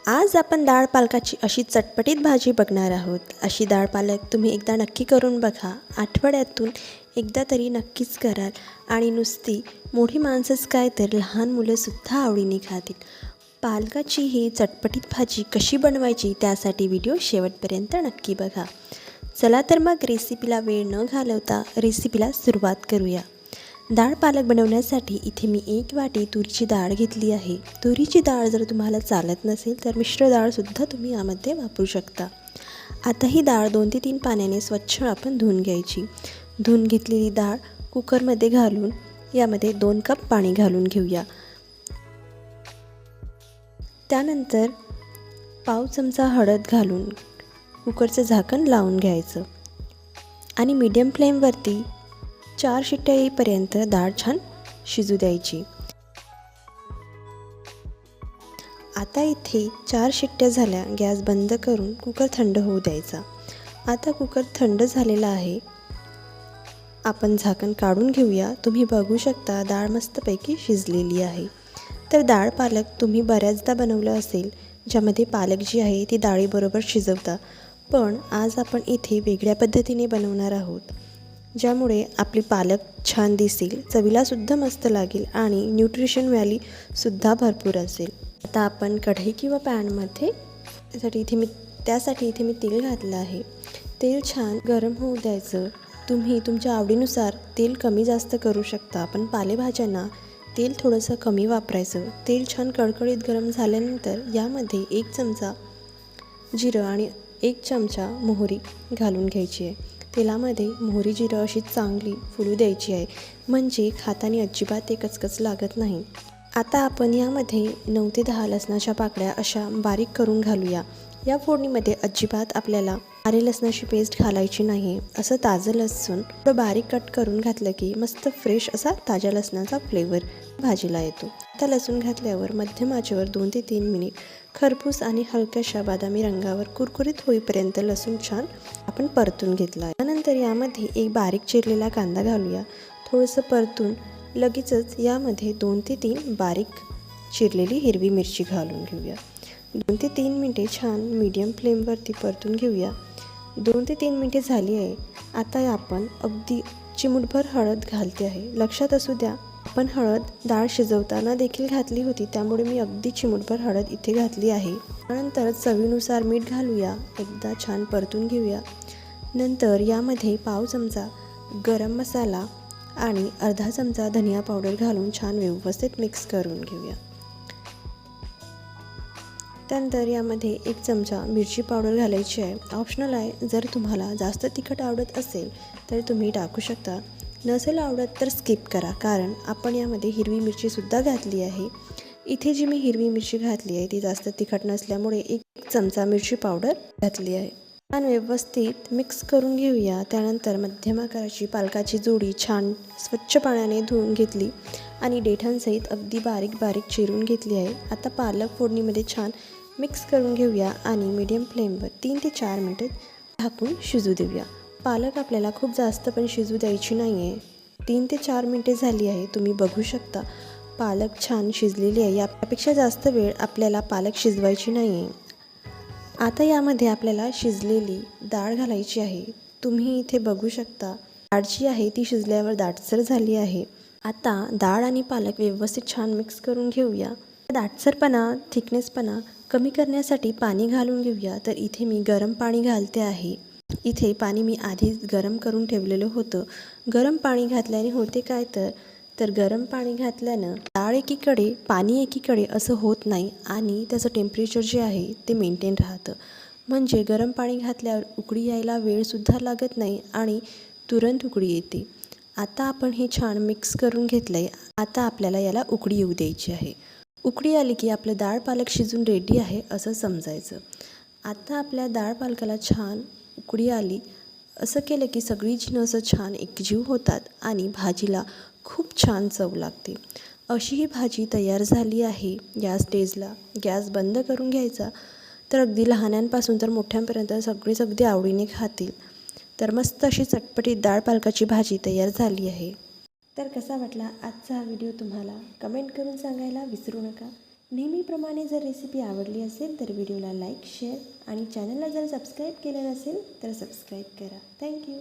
आज आपण डाळ पालकाची अशी चटपटीत भाजी बघणार आहोत। अशी डाळ पालक तुम्ही एकदा नक्की करून बघा। आठवड्यातून एकदा तरी नक्कीच कराल आणि नुसती मोठी माणसंच काय तर लहान मुलंसुद्धा आवडीने खातील। पालकाची ही चटपटीत भाजी कशी बनवायची त्यासाठी व्हिडिओ शेवटपर्यंत नक्की बघा। चला तर मग रेसिपीला वेळ न घालवता रेसिपीला सुरुवात करूया। डाळ पालक बनवण्यासाठी इथे मी 1 वाटी तुरीची डाळ घेतली आहे। तुरीची डाळ जर तुम्हाला चालत नसेल तर मिश्र डाळसुद्धा तुम्ही यामध्ये वापरू शकता। आता ही डाळ 2 ते 3 पाण्याने स्वच्छ आपण धुवून घ्यायची। धुवून घेतलेली डाळ कुकरमध्ये घालून यामध्ये 2 कप पाणी घालून घेऊया। त्यानंतर पाव चमचा हळद घालून कुकरचं झाकण लावून घ्यायचं आणि मीडियम फ्लेमवरती 4 शिट्ट्या येईपर्यंत डाळ छान शिजू द्यायची। आता इथे 4 शिट्ट्या झाल्या, गॅस बंद करून कुकर थंड होऊ द्यायचा। आता कुकर थंड झालेला आहे, आपण झाकण काढून घेऊया। तुम्ही बघू शकता डाळ मस्तपैकी शिजलेली आहे। तर डाळ पालक तुम्ही बऱ्याचदा बनवलं असेल, ज्यामध्ये पालक जी आहे ती डाळीबरोबर शिजवता, पण आज आपण इथे वेगळ्या पद्धतीने बनवणार आहोत, ज्यामुळे आपली पालक छान दिसेल, चवीलासुद्धा मस्त लागेल आणि न्यूट्रिशन व्हॅल्यूसुद्धा भरपूर असेल। आता आपण कढई किंवा पॅनमध्ये त्यासाठी इथे मी तेल घातलं आहे। तेल छान गरम होऊ द्यायचं। तुम्ही तुमच्या आवडीनुसार तेल कमी जास्त करू शकता, पण पालेभाज्यांना तेल थोडंसं कमी वापरायचं। तेल छान कडकडीत गरम झाल्यानंतर यामध्ये 1 चमचा जिरं आणि 1 चमचा मोहरी घालून घ्यायची आहे। तेलामध्ये मोहरी जिरं अशी चांगली फुलू द्यायची आहे, म्हणजे खाताना अजिबात ते कचकच लागत नाही। आता आपण यामध्ये 9 ते 10 लसणाच्या पाकळ्या अशा बारीक करून घालूया। या फोडणीमध्ये अजिबात आपल्याला आले लसणाची पेस्ट घालायची नाही। असं ताजं लसूण थोडं बारीक कट करून घातलं की मस्त फ्रेश असा ताज्या लसणाचा फ्लेवर भाजीला येतो। आता लसूण घातल्यावर मध्यम आचेवर 2 ते 3 मिनिट खरपूस आणि हलक्याशा बदामी रंगावर कुरकुरीत होईपर्यंत लसूण छान आपण परतून घेतला आहे। त्यानंतर यामध्ये 1 बारीक चिरलेला कांदा घालूया। थोडंसं परतून लगेचच यामध्ये 2 ते 3 बारीक चिरलेली हिरवी मिरची घालून घेऊया। 2 ते 3 मिनिटे छान मीडियम फ्लेमवरती परतून घेऊया। 2 ते 3 मिनिटे झाली आहे। आता आपण अगदी चिमूटभर हळद घालते आहे। लक्षात असू द्या, आपण हळद डाळ शिजवताना देखील घातली होती, त्यामुळे मी अगदी चिमूटभर हळद इथे घातली आहे। त्यानंतर चवीनुसार मीठ घालूया, एकदा छान परतून घेऊया। नंतर यामध्ये पाव चमचा गरम मसाला आणि अर्धा चमचा धनिया पावडर घालून छान व्यवस्थित मिक्स करून घेऊया। त्यानंतर यामध्ये 1 चमचा मिरची पावडर घालायची आहे, ऑप्शनल आहे। जर तुम्हाला जास्त तिखट आवडत असेल तर तुम्ही टाकू शकता, नसेल आवडत तर स्किप करा, कारण आपण यामध्ये हिरवी मिरचीसुद्धा घातली आहे। इथे जी मी हिरवी मिरची घातली आहे ती जास्त तिखट नसल्यामुळे 1 चमचा मिरची पावडर घातली आहे। छान व्यवस्थित मिक्स करून घेऊया। त्यानंतर मध्यम आकाराची पालकाची जोडी छान स्वच्छ पाण्याने धुवून घेतली आणि देठांसहित अगदी बारीक बारीक चिरून घेतली आहे। आता पालक फोडणीमध्ये छान मिक्स करून घेऊया आणि मीडियम फ्लेमवर 3 ते 4 मिनिटे झाकून शिजू देऊया। पालक आपल्याला खूप जास्त पण शिजू द्यायची नाही आहे। 3 ते 4 मिनिटे झाली आहे, तुम्ही बघू शकता पालक छान शिजलेली आहे। यापेक्षा जास्त वेळ आपल्याला पालक शिजवायची नाही आहे। आता यामध्ये आपल्याला शिजलेली डाळ घालायची आहे। तुम्ही इथे बघू शकता डाळ जी आहे ती शिजल्यावर दाटसर झाली आहे। आता डाळ आणि पालक व्यवस्थित छान मिक्स करून घेऊया। दाटसरपणा थिकनेसपणा कमी करण्यासाठी पाणी घालून घेऊया। तर इथे मी गरम पाणी घालते आहे। इथे पाणी मी आधीच गरम करून ठेवलेलं होतं। गरम पाणी घातल्याने होते काय तर गरम पाणी घातल्यानं डाळ एकीकडे पाणी एकीकडे असं होत नाही आणि त्याचं टेम्परेचर जे आहे ते मेंटेन राहतं, म्हणजे गरम पाणी घातल्यावर उकळी यायला वेळसुद्धा लागत नाही आणि तुरंत उकळी येते। आता आपण हे छान मिक्स करून घेतलं आहे। आता आपल्याला याला उकळी येऊ द्यायची आहे। उकळी आली की आपलं डाळ पालक शिजून रेडी आहे असं समजायचं। आता आपल्या डाळ पालकाला छान उकळी आली, असं केलं की सगळी जिन्नस छान एकजीव होतात आणि भाजीला खूप छान चव लागते। अशी ही भाजी तयार झाली आहे। या स्टेजला गॅस बंद करून घ्यायचा, तर अगदी लहानांपासून तर मोठ्यांपर्यंत सगळेच अगदी आवडीने खातील। तर मस्त अशी चटपटीत डाळ पालकाची भाजी तयार झाली आहे। तर कसा वाटला आजचा हा व्हिडिओ तुम्हाला कमेंट करून सांगायला विसरू नका। नेहमीप्रमाणे जर रेसिपी आवडली असेल तर व्हिडिओला लाईक, शेअर आणि चॅनलला जर सबस्क्राईब केलं नसेल तर सबस्क्राईब करा. थँक्यू.